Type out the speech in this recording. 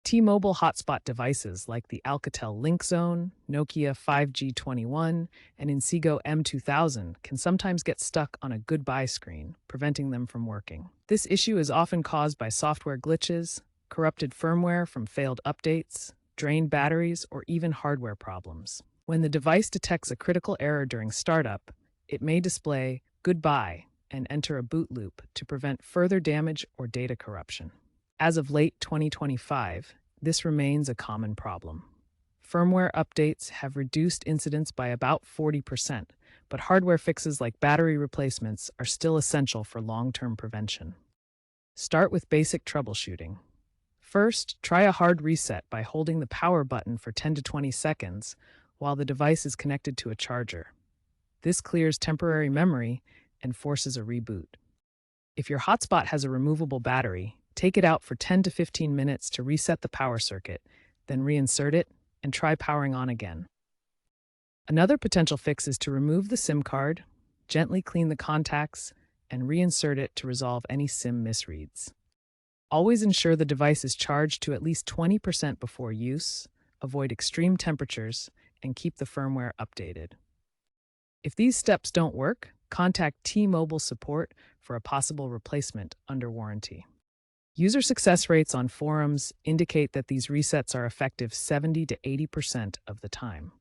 T-Mobile hotspot devices like the Alcatel Link Zone, Nokia 5G21, and Inseego M2000 can sometimes get stuck on a goodbye screen, preventing them from working. This issue is often caused by software glitches, corrupted firmware from failed updates, drained batteries, or even hardware problems. When the device detects a critical error during startup, it may display "Goodbye" and enter a boot loop to prevent further damage or data corruption. As of late 2025, this remains a common problem. Firmware updates have reduced incidents by about 40%, but hardware fixes like battery replacements are still essential for long-term prevention. Start with basic troubleshooting. First, try a hard reset by holding the power button for 10 to 20 seconds while the device is connected to a charger. This clears temporary memory and forces a reboot. If your hotspot has a removable battery, take it out for 10 to 15 minutes to reset the power circuit, then reinsert it and try powering on again. Another potential fix is to remove the SIM card, gently clean the contacts, and reinsert it to resolve any SIM misreads. Always ensure the device is charged to at least 20% before use, avoid extreme temperatures, and keep the firmware updated. If these steps don't work, contact T-Mobile support for a possible replacement under warranty. User success rates on forums indicate that these resets are effective 70 to 80% of the time.